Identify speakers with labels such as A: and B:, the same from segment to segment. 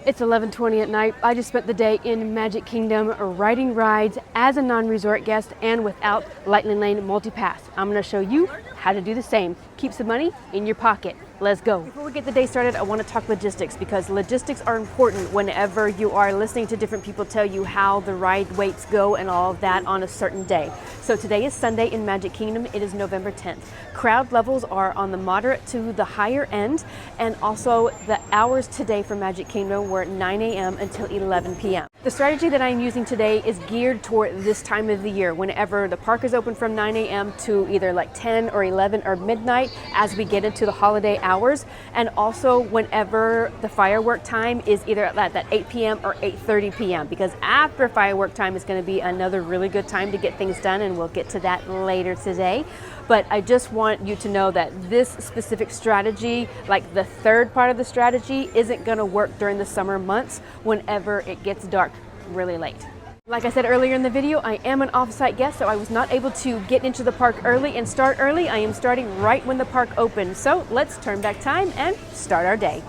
A: It's 11:20 at night. I just spent the day in Magic Kingdom riding rides as a non-resort guest and without Lightning Lane MultiPass. I'm going to show you how to do the same. Keep some money in your pocket. Let's go. Before we get the day started, I want to talk logistics because logistics are important whenever you are listening to different people tell you how the ride weights go and all of that on a certain day. So today is Sunday in Magic Kingdom. It is November 10th. Crowd levels are on the moderate to the higher end, and also the hours today for Magic Kingdom were 9 a.m. until 11 p.m. The strategy that I'm using today is geared toward this time of the year, whenever the park is open from 9 a.m. to either like 10 or 11 or midnight as we get into the holiday hours, and also whenever the firework time is either at that 8 p.m. or 8:30 p.m. because after firework time is going to be another really good time to get things done, and we'll get to that later today. But I just want you to know that this specific strategy, like the third part of the strategy, isn't going to work during the summer months whenever it gets dark really late. Like I said earlier in the video, I am an off-site guest, so I was not able to get into the park early and start early. I am starting right when the park opens. So let's turn back time and start our day.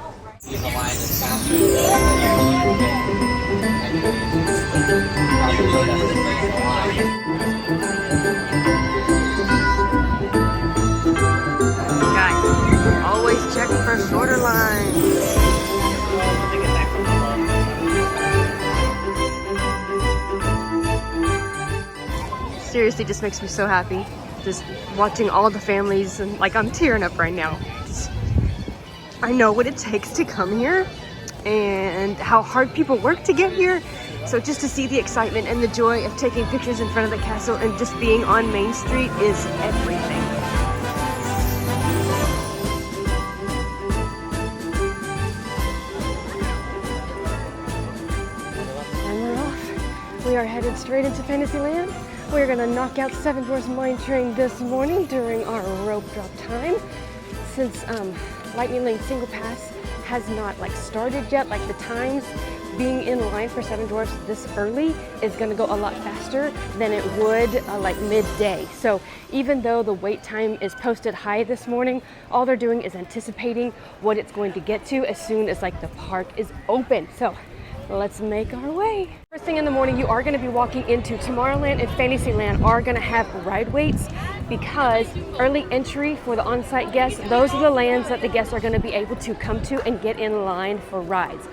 A: Guys, always check for shorter lines. Seriously, just makes me so happy. Just watching all the families, and like I'm tearing up right now. I know what it takes to come here and how hard people work to get here. So just to see the excitement and the joy of taking pictures in front of the castle and just being on Main Street is everything. And we're off. We are headed straight into Fantasyland. We're gonna knock out Seven Dwarfs Mine Train this morning during our rope drop time. Since Lightning Lane Single Pass has not started yet, like the times being in line for Seven Dwarfs this early is gonna go a lot faster than it would like midday. So even though the wait time is posted high this morning, all they're doing is anticipating what it's going to get to as soon as the park is open. So let's make our way. First thing in the morning, you are going to be walking into Tomorrowland and Fantasyland are going to have ride waits because early entry for the on-site guests, those are the lands that the guests are going to be able to come to and get in line for rides.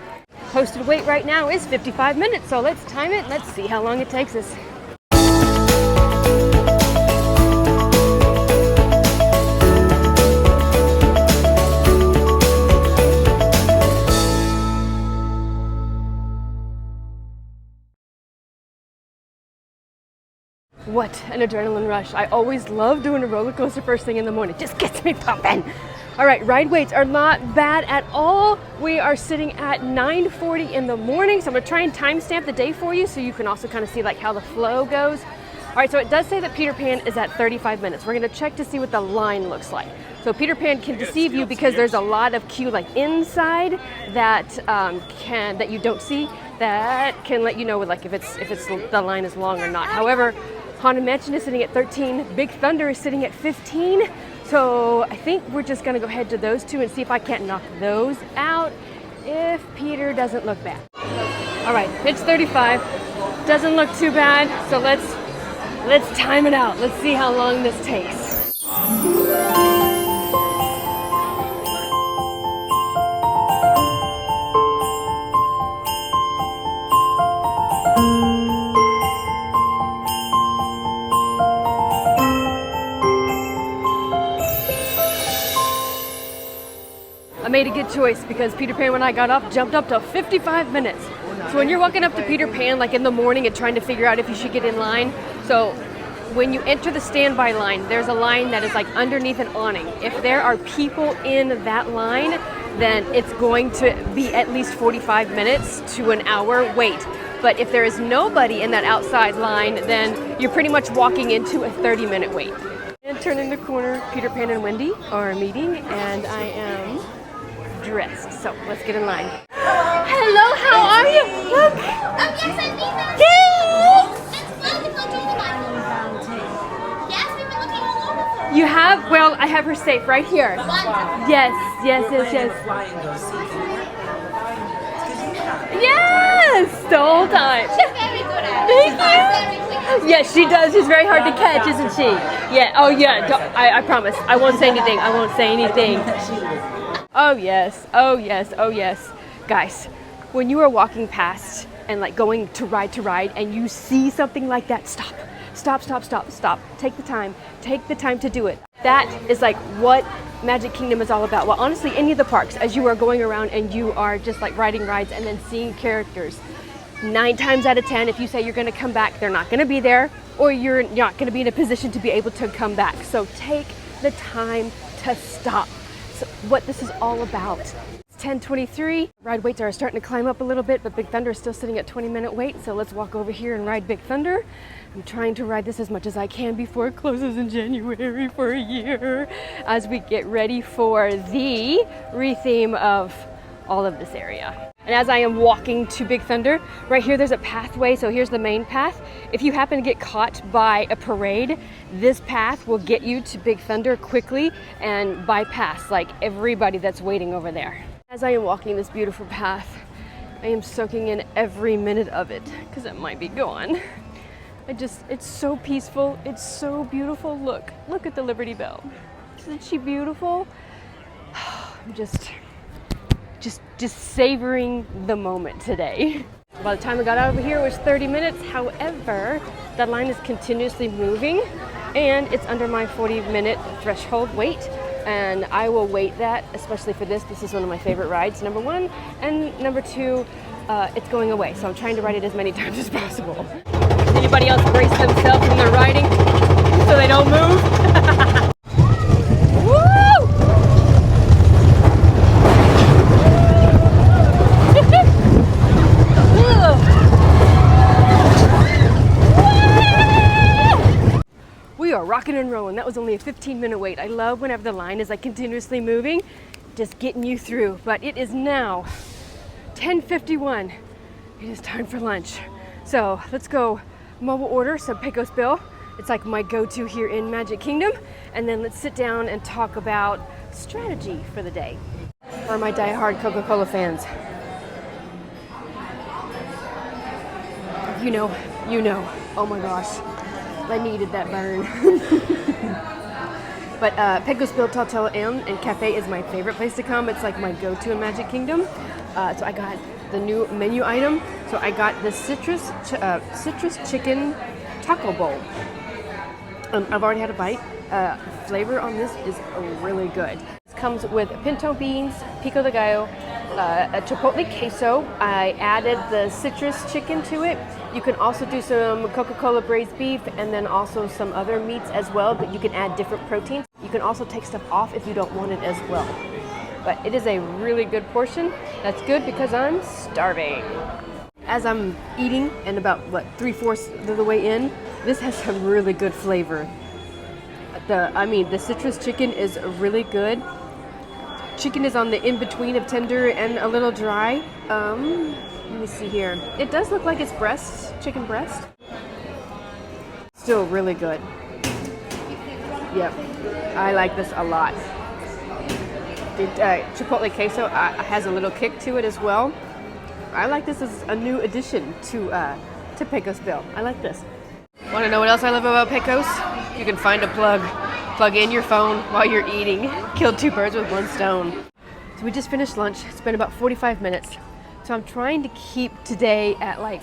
A: Posted wait right now is 55 minutes, so let's time it. Let's see how long it takes us. What an adrenaline rush. I always love doing a roller coaster first thing in the morning. Just gets me pumping. All right, ride waits are not bad at all. We are sitting at 9:40 in the morning. So I'm gonna try and timestamp the day for you so you can also kind of see how the flow goes. All right, so it does say that Peter Pan is at 35 minutes. We're gonna check to see what the line looks like. So Peter Pan can deceive you because there's a lot of queue inside that that you don't see, that can let you know if it's the line is long or not. However, Haunted Mansion is sitting at 13, Big Thunder is sitting at 15, so I think we're just gonna go ahead to those two and see if I can't knock those out if Peter doesn't look bad. All right, it's 35, doesn't look too bad, so let's time it out. Let's see how long this takes. I made a good choice because Peter Pan, when I got off, jumped up to 55 minutes. So when you're walking up to Peter Pan in the morning and trying to figure out if you should get in line, so when you enter the standby line, there's a line that is underneath an awning. If there are people in that line, then it's going to be at least 45 minutes to an hour wait. But if there is nobody in that outside line, then you're pretty much walking into a 30-minute wait. And turning the corner, Peter Pan and Wendy are meeting, and I am dressed. So let's get in line. Hello, how are you? Look.
B: Yes, I think that. Yes, we've been looking all over.
A: You have? Well, I have her safe right here. Yes. the whole time.
B: She's very good at it.
A: Thank
B: Very quick.
A: Yes, she does. She's very hard to catch, isn't she? Yeah. Oh, yeah. I promise. I won't say anything. I won't say anything. Oh, yes. Oh, yes. Oh, yes. Guys, when you are walking past and like going to ride and you see something like that, stop. Stop, stop, stop, stop. Take the time. Take the time to do it. That is like what Magic Kingdom is all about. Well, honestly, any of the parks, as you are going around and you are just like riding rides and then seeing characters, 9 times out of 10, if you say you're going to come back, they're not going to be there, or you're not going to be in a position to be able to come back. So take the time to stop. So what this is all about. It's 10:23. Ride waits are starting to climb up a little bit, but Big Thunder is still sitting at 20-minute wait. So let's walk over here and ride Big Thunder. I'm trying to ride this as much as I can before it closes in January for a year, as we get ready for the retheme of all of this area. And as I am walking to Big Thunder, right here there's a pathway, so here's the main path. If you happen to get caught by a parade, this path will get you to Big Thunder quickly and bypass like everybody that's waiting over there. As I am walking this beautiful path, I am soaking in every minute of it, because it might be gone. It's so peaceful, it's so beautiful. Look at the Liberty Bell. Isn't she beautiful? I'm just savoring the moment today. By the time I got out over here, it was 30 minutes. However, that line is continuously moving and it's under my 40-minute threshold wait. And I will wait that, especially for this. This is one of my favorite rides, number 1. And number 2, it's going away. So I'm trying to ride it as many times as possible. Does anybody else brace themselves when they're riding so they don't move? We are rocking and rolling. That was only a 15-minute wait. I love whenever the line is like continuously moving, just getting you through. But it is now 10:51. It is time for lunch. So let's go mobile order some Pecos Bill. It's like my go-to here in Magic Kingdom. And then let's sit down and talk about strategy for the day. For my die-hard Coca-Cola fans. You know. Oh my gosh. I needed that burn. But Pecos Bill Tautella Inn and Cafe is my favorite place to come. It's like my go-to in Magic Kingdom. So I got the new menu item. So I got the citrus chicken taco bowl. I've already had a bite. Flavor on this is really good. It comes with pinto beans, pico de gallo, a chipotle queso. I added the citrus chicken to it. You can also do some Coca-Cola braised beef and then also some other meats as well, but you can add different proteins. You can also take stuff off if you don't want it as well. But it is a really good portion. That's good because I'm starving. As I'm eating and about 3/4 of the way in, this has some really good flavor. The citrus chicken is really good. Chicken is on the in-between of tender and a little dry. Let me see here. It does look like it's chicken breast. Still really good. Yep, I like this a lot. The chipotle queso has a little kick to it as well. I like this as a new addition to Pecos Bill. I like this. Want to know what else I love about Pecos? You can find a plug in your phone while you're eating. Kill 2 birds with 1 stone. So we just finished lunch. It's been about 45 minutes. So I'm trying to keep today at like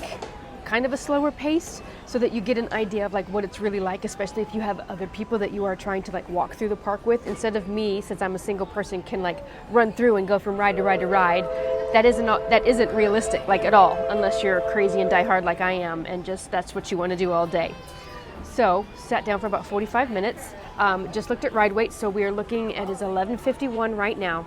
A: kind of a slower pace so that you get an idea of like what it's really like, especially if you have other people that you are trying to like walk through the park with, instead of me, since I'm a single person, can like run through and go from ride to ride to ride. That isn't realistic like at all, unless you're crazy and diehard like I am and just that's what you want to do all day. So sat down for about 45 minutes, just looked at ride weight. So we are looking at is 11:51 right now.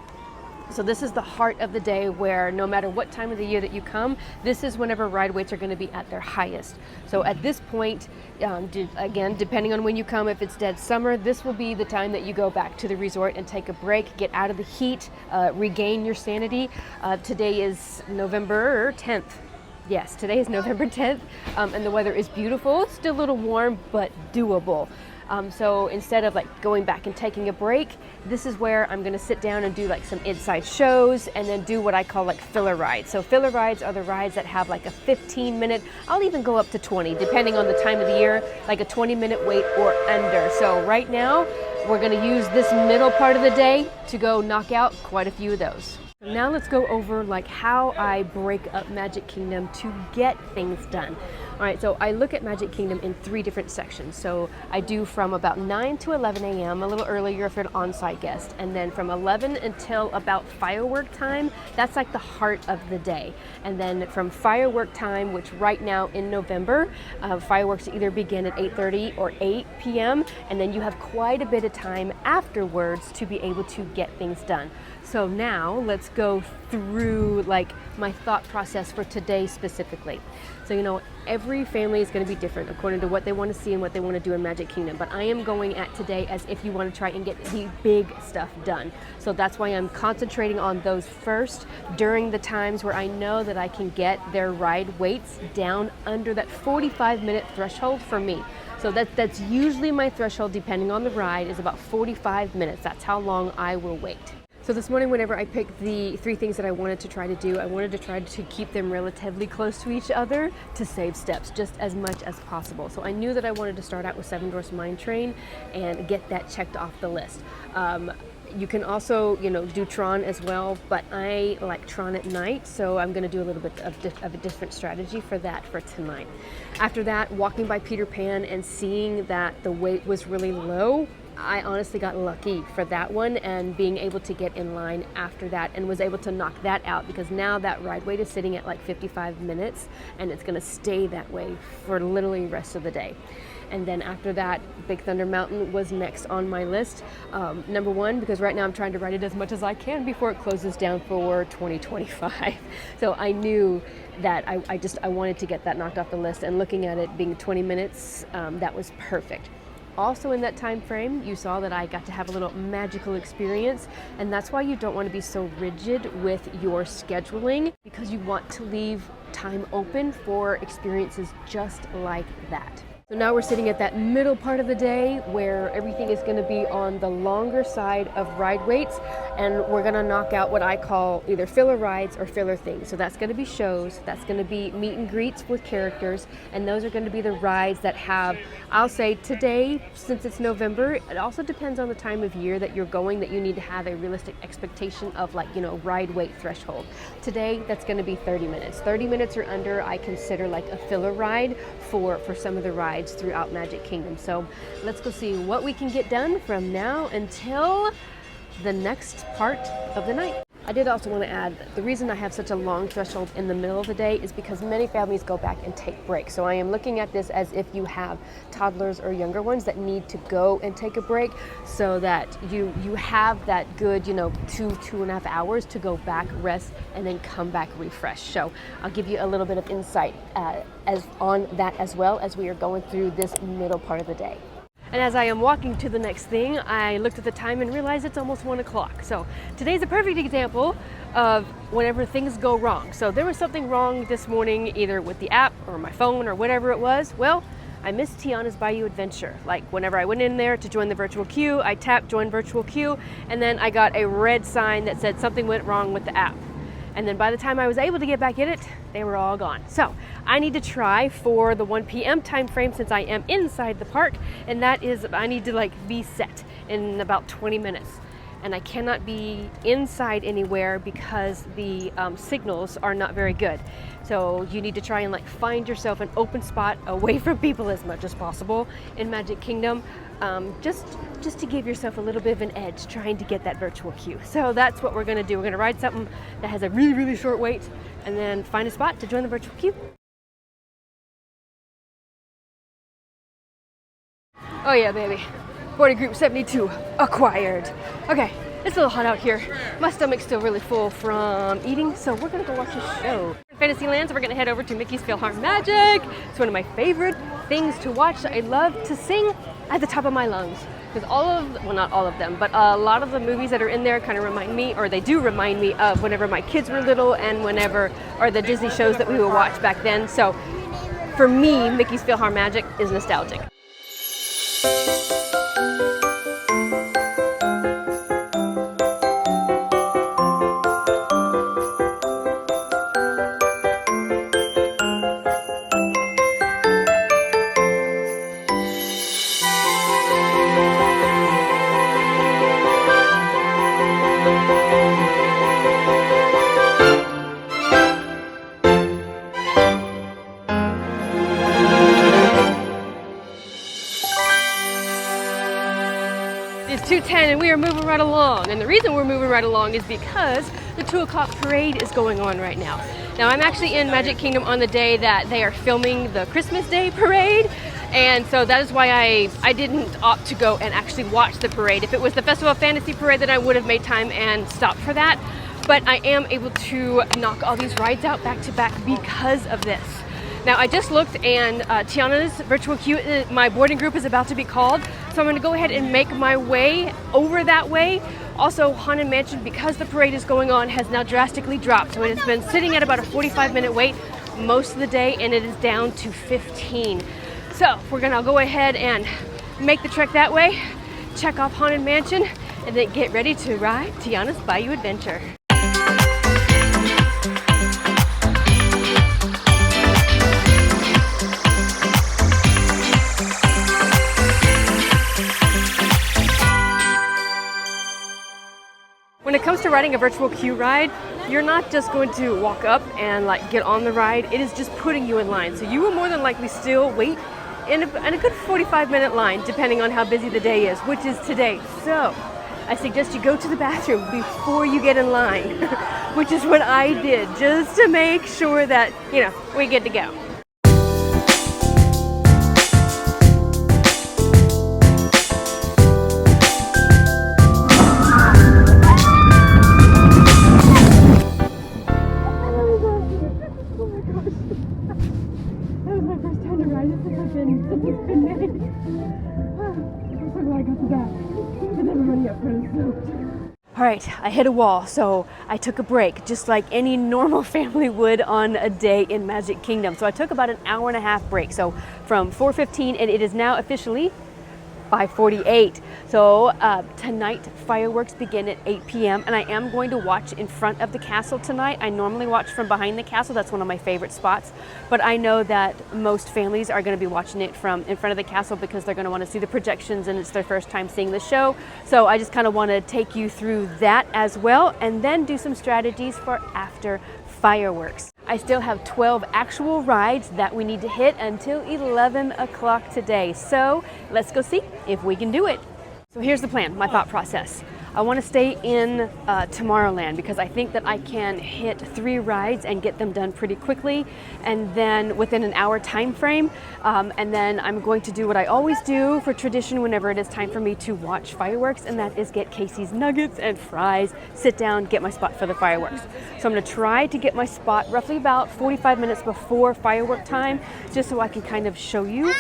A: So this is the heart of the day where no matter what time of the year that you come, this is whenever ride weights are going to be at their highest. So at this point, again, depending on when you come, if it's dead summer, this will be the time that you go back to the resort and take a break, get out of the heat, regain your sanity. Today is November 10th. Yes, today is November 10th, and the weather is beautiful. It's still a little warm, but doable. So instead of like going back and taking a break, this is where I'm gonna sit down and do like some inside shows and then do what I call like filler rides. So filler rides are the rides that have like a 15-minute, I'll even go up to 20, depending on the time of the year, like a 20-minute wait or under. So right now, we're gonna use this middle part of the day to go knock out quite a few of those. Now let's go over like how I break up Magic Kingdom to get things done. All right, so I look at Magic Kingdom in 3 different sections. So I do from about 9 to 11 a.m., a little earlier if you're an on-site guest, and then from 11 until about firework time, that's like the heart of the day. And then from firework time, which right now in November, fireworks either begin at 8:30 or 8 p.m., and then you have quite a bit of time afterwards to be able to get things done. So now let's go through like my thought process for today specifically. So you know, every family is going to be different according to what they want to see and what they want to do in Magic Kingdom. But I am going at today as if you want to try and get the big stuff done. So that's why I'm concentrating on those first during the times where I know that I can get their ride waits down under that 45-minute threshold for me. So that's usually my threshold, depending on the ride, is about 45 minutes. That's how long I will wait. So this morning, whenever I picked the 3 things that I wanted to try to do, I wanted to try to keep them relatively close to each other to save steps just as much as possible. So I knew that I wanted to start out with Seven Dwarfs Mine Train and get that checked off the list. You can also, you know, do Tron as well, but I like Tron at night, so I'm going to do a little bit of a different strategy for that for tonight. After that, walking by Peter Pan and seeing that the wait was really low, I honestly got lucky for that one and being able to get in line after that and was able to knock that out because now that ride wait is sitting at like 55 minutes and it's going to stay that way for literally the rest of the day. And then after that, Big Thunder Mountain was next on my list. Number 1, because right now I'm trying to ride it as much as I can before it closes down for 2025. So I knew that I wanted to get that knocked off the list, and looking at it being 20 minutes, that was perfect. Also in that time frame, you saw that I got to have a little magical experience, and that's why you don't want to be so rigid with your scheduling, because you want to leave time open for experiences just like that. So now we're sitting at that middle part of the day where everything is going to be on the longer side of ride waits, and we're going to knock out what I call either filler rides or filler things. So that's going to be shows, that's going to be meet and greets with characters, and those are going to be the rides that have, I'll say today, since it's November, it also depends on the time of year that you're going, that you need to have a realistic expectation of, like, you know, ride wait threshold. Today, that's going to be 30 minutes. 30 minutes or under, I consider like a filler ride for some of the rides throughout Magic Kingdom. So let's go see what we can get done from now until the next part of the night. I did also want to add, the reason I have such a long threshold in the middle of the day is because many families go back and take breaks. So I am looking at this as if you have toddlers or younger ones that need to go and take a break, so that you have that good, you know, 2.5 hours to go back, rest, and then come back refreshed. So I'll give you a little bit of insight as on that as well as we are going through this middle part of the day. And as I am walking to the next thing, I looked at the time and realized it's almost 1 o'clock. So today's a perfect example of whenever things go wrong. So there was something wrong this morning, either with the app or my phone or whatever it was. Well, I missed Tiana's Bayou Adventure. Like, whenever I went in there to join the virtual queue, I tapped join virtual queue, and then I got a red sign that said something went wrong with the app. And then by the time I was able to get back in it, they were all gone. So I need to try for the 1 p.m. time frame, since I am inside the park, and that is, I need to like be set in about 20 minutes. And I cannot be inside anywhere because the signals are not very good. So you need to try and like find yourself an open spot away from people as much as possible in Magic Kingdom, just to give yourself a little bit of an edge trying to get that virtual queue. So that's what we're gonna do. We're gonna ride something that has a really, really short wait, and then find a spot to join the virtual queue. Oh yeah, baby. Boarding group 72 acquired. Okay, it's a little hot out here. My stomach's still really full from eating, so we're gonna go watch a show. In Fantasyland, so we're gonna head over to Mickey's PhilharMagic. It's one of my favorite things to watch. I love to sing at the top of my lungs, because well, not all of them, but a lot of the movies that are in there kind of remind me, or they do remind me of whenever my kids were little and or the Disney shows that we would watch back then. So for me, Mickey's PhilharMagic is nostalgic. 2:10 and we are moving right along. And the reason we're moving right along is because the 2 o'clock parade is going on right now. Now I'm actually in Magic Kingdom on the day that they are filming the Christmas Day parade. And so that is why I didn't opt to go and actually watch the parade. If it was the Festival of Fantasy parade, then I would have made time and stopped for that. But I am able to knock all these rides out back to back because of this. Now I just looked and Tiana's virtual queue, my boarding group is about to be called. So I'm gonna go ahead and make my way over that way. Also, Haunted Mansion, because the parade is going on, has now drastically dropped. So it has been sitting at about a 45-minute wait most of the day, and it is down to 15. So we're gonna go ahead and make the trek that way, check off Haunted Mansion, and then get ready to ride Tiana's Bayou Adventure. When it comes to riding a virtual queue ride, you're not just going to walk up and like get on the ride. It is just putting you in line. So you will more than likely still wait in a good 45-minute line, depending on how busy the day is, which is today. So I suggest you go to the bathroom before you get in line, which is what I did, just to make sure that, you know, we're good to go. All right, I hit a wall, so I took a break, just like any normal family would on a day in Magic Kingdom. So I took about an hour-and-a-half break, so from 4:15, and it is now officially 5:48. So tonight fireworks begin at 8 p.m. and I am going to watch in front of the castle tonight. I normally watch from behind the castle. That's one of my favorite spots. But I know that most families are going to be watching it from in front of the castle because they're going to want to see the projections and it's their first time seeing the show. So I just kind of want to take you through that as well and then do some strategies for after fireworks. I still have 12 actual rides that we need to hit until 11 o'clock today. So let's go see if we can do it. So here's the plan, my thought process. I want to stay in Tomorrowland because I think that I can hit 3 rides and get them done pretty quickly and then within an hour time frame. And then I'm going to do what I always do for tradition whenever it is time for me to watch fireworks, and that is get Casey's nuggets and fries, sit down, get my spot for the fireworks. So I'm going to try to get my spot roughly about 45 minutes before firework time, just so I can kind of show you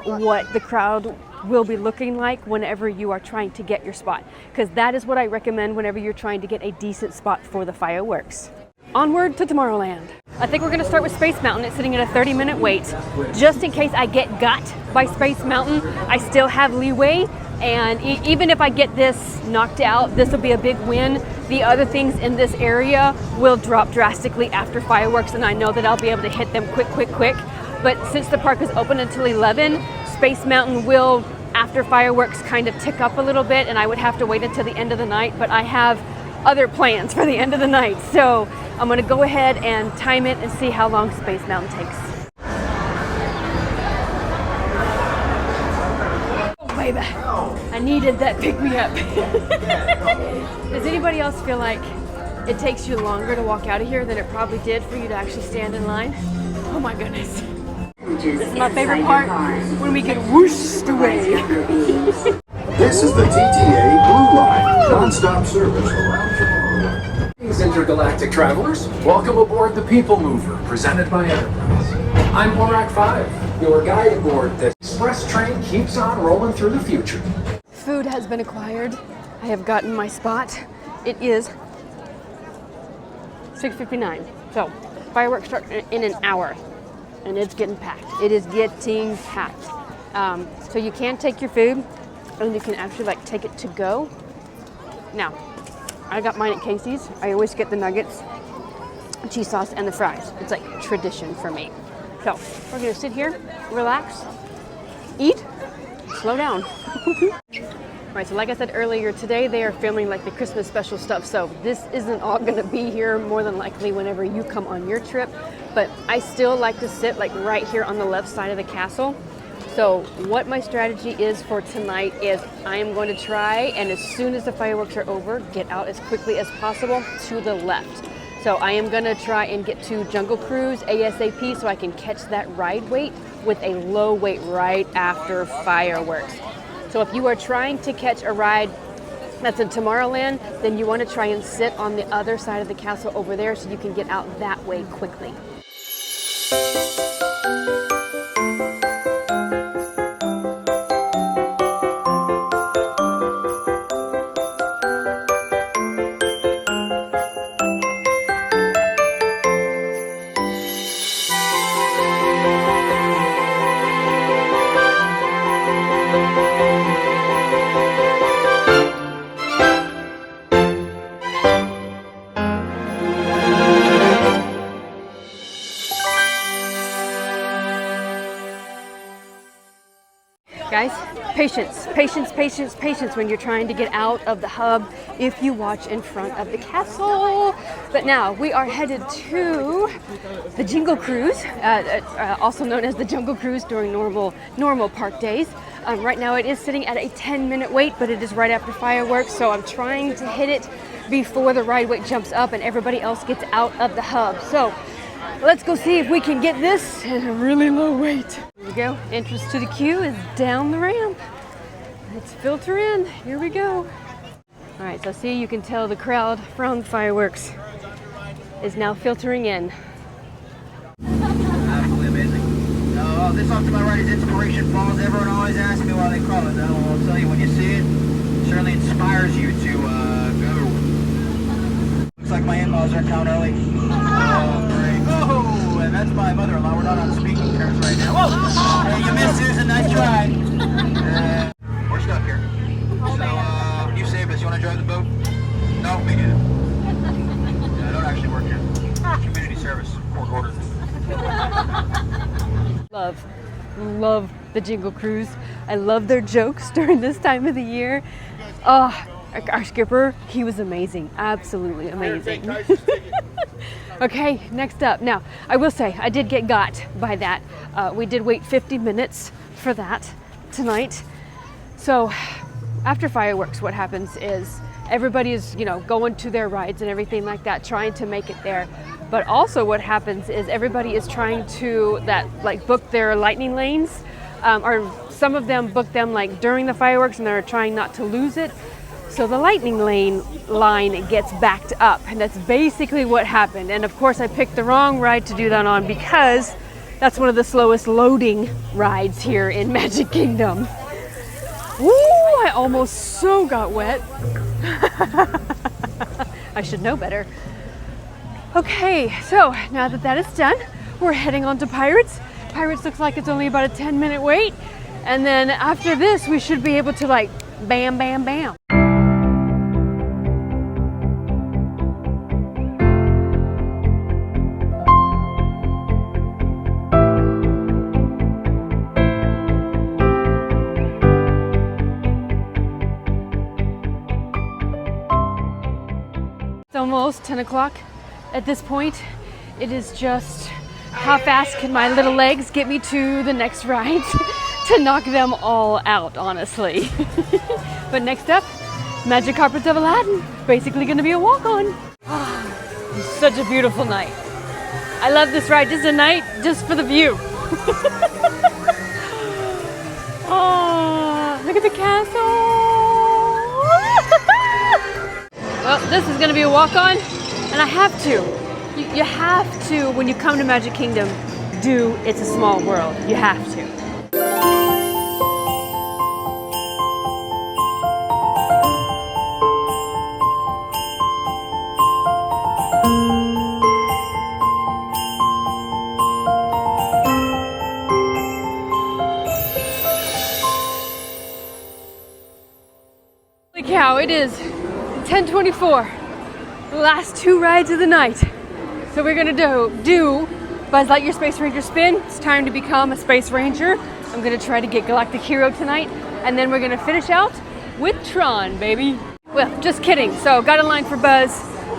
A: what the crowd will be looking like whenever you are trying to get your spot, because that is what I recommend whenever you're trying to get a decent spot for the fireworks. Onward to Tomorrowland. I think we're going to start with Space Mountain. It's sitting at a 30-minute wait. Just in case I get got by Space Mountain, I still have leeway, and even if I get this knocked out, this will be a big win. The other things in this area will drop drastically after fireworks, and I know that I'll be able to hit them quick. But since the park is open until 11, Space Mountain will, after fireworks, kind of tick up a little bit, and I would have to wait until the end of the night, but I have other plans for the end of the night. So I'm gonna go ahead and time it and see how long Space Mountain takes. Oh, baby, I needed that pick-me-up. Does anybody else feel like it takes you longer to walk out of here than it probably did for you to actually stand in line? Oh my goodness. This is my favorite part, when we get whooshed away.
C: This is the TTA Blue Line, non-stop service around Chicago.
D: Greetings, intergalactic travelers. Welcome aboard the People Mover, presented by Enterprise. I'm Borak 5, your guide aboard this express train keeps on rolling through the future.
A: Food has been acquired. I have gotten my spot. It is 6:59. So fireworks start in an hour. And it's getting packed. It is getting packed. So you can take your food and you can actually like take it to go. Now, I got mine at Casey's. I always get the nuggets, cheese sauce, and the fries. It's like tradition for me. So we're gonna sit here, relax, eat, slow down. All right, so like I said earlier, today they are filming like the Christmas special stuff. So this isn't all gonna be here more than likely whenever you come on your trip. But I still like to sit like right here on the left side of the castle So what my strategy is for tonight is I am going to try, and as soon as the fireworks are over, get out as quickly as possible to the left. So I am going to try and get to Jungle Cruise ASAP so I can catch that ride wait with a low wait right after fireworks. So if you are trying to catch a ride that's in Tomorrowland, then you want to try and sit on the other side of the castle over there so you can get out that way quickly. Guys, patience, patience, patience, patience when you're trying to get out of the hub if you watch in front of the castle. But now we are headed to the Jingle Cruise, also known as the Jungle Cruise during normal park days. Right now it is sitting at a 10-minute wait, but it is right after fireworks, so I'm trying to hit it before the ride wait jumps up and everybody else gets out of the hub. So let's go see if we can get this at a really low wait. Here we go. Entrance to the queue is down the ramp. Let's filter in. Here we go. All right, so see, you can tell the crowd from the fireworks is now filtering in.
E: Absolutely amazing. This off to my right is Inspiration Falls. Everyone always asks me why they call it that. Well, I'll tell you, when you see it, it certainly inspires you to go. Looks like my in-laws are in town early. Oh, great. Oh, and that's my mother-in-law. We're not on speaking terms right now. Whoa! Hey, you missed, Susan. Nice try. We're stuck here. So, you saved us. You want to drive the boat? No, me neither. I don't actually work here. Community service. Court order.
A: Love the Jingle Cruise. I love their jokes during this time of the year. Oh, our skipper, he was amazing. Absolutely amazing. Okay, next up. Now, I will say, I did get got by that. We did wait 50 minutes for that tonight. So after fireworks, what happens is everybody is, going to their rides and everything like that, trying to make it there. But also what happens is everybody is trying to book their lightning lanes, or some of them book them during the fireworks and they're trying not to lose it. So the lightning lane line gets backed up, and that's basically what happened. And of course I picked the wrong ride to do that on because that's one of the slowest loading rides here in Magic Kingdom. Woo, I almost so got wet. I should know better. Okay, so now that that is done, we're heading on to Pirates. Pirates looks like it's only about a 10-minute wait. And then after this, we should be able to bam, bam, bam. It's almost 10 o'clock. At this point, it is just how fast can my little legs get me to the next ride to knock them all out, honestly. But next up, Magic Carpets of Aladdin. Basically gonna be a walk-on. Oh, such a beautiful night. I love this ride. Just a night just for the view. Oh, look at the castle. Well, this is gonna be a walk-on. And I have to. You have to, when you come to Magic Kingdom, do It's a Small World. You have to. Holy cow, it is 10:24. The last two rides of the night. So we're gonna do Buzz Lightyear Space Ranger spin. It's time to become a Space Ranger. I'm gonna try to get Galactic Hero tonight, and then we're gonna finish out with Tron, baby. Well, just kidding. So got in line for Buzz,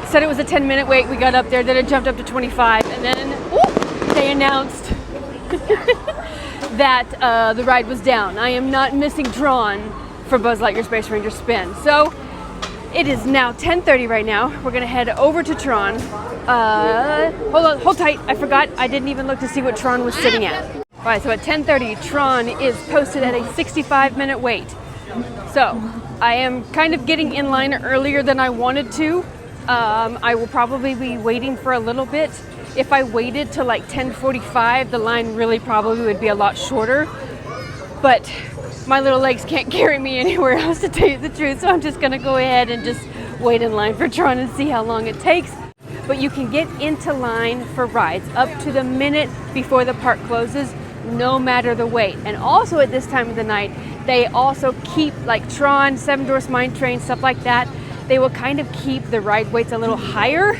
A: said it was a 10-minute wait. We got up there, then it jumped up to 25, and then they announced that the ride was down. I am not missing Tron for Buzz Lightyear Space Ranger Spin. So it is now 10:30 right now. We're gonna head over to Tron. Hold on, hold tight. I forgot, I didn't even look to see what Tron was sitting at. All right, so at 10:30, Tron is posted at a 65-minute wait. So I am kind of getting in line earlier than I wanted to. I will probably be waiting for a little bit. If I waited till like 10:45, the line really probably would be a lot shorter. But my little legs can't carry me anywhere else, to tell you the truth. So I'm just gonna go ahead and just wait in line for Tron and see how long it takes. But you can get into line for rides up to the minute before the park closes, no matter the wait. And also at this time of the night, they also keep, like Tron, Seven Dwarfs Mine Train, stuff like that, they will kind of keep the ride waits a little higher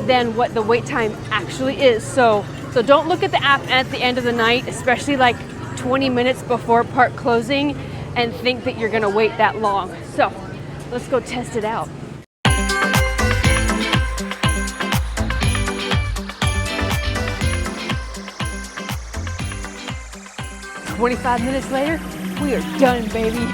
A: than what the wait time actually is. So don't look at the app at the end of the night, especially like 20 minutes before park closing, and think that you're gonna wait that long. So let's go test it out. 25 minutes later, we are done, baby.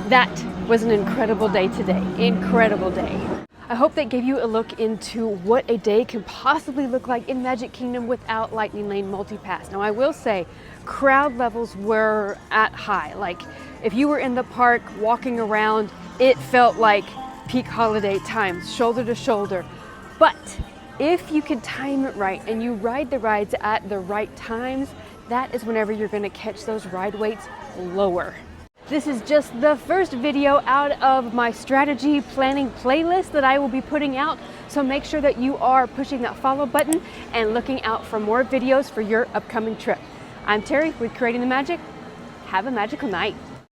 A: That was an incredible day today. Incredible day. I hope that gave you a look into what a day can possibly look like in Magic Kingdom without Lightning Lane Multipass. Now I will say, crowd levels were at high. Like if you were in the park walking around, it felt like peak holiday times, shoulder to shoulder. But if you can time it right and you ride the rides at the right times, that is whenever you're gonna catch those ride waits lower. This is just the first video out of my strategy planning playlist that I will be putting out. So make sure that you are pushing that follow button and looking out for more videos for your upcoming trip. I'm Terry with Creating the Magic. Have a magical night.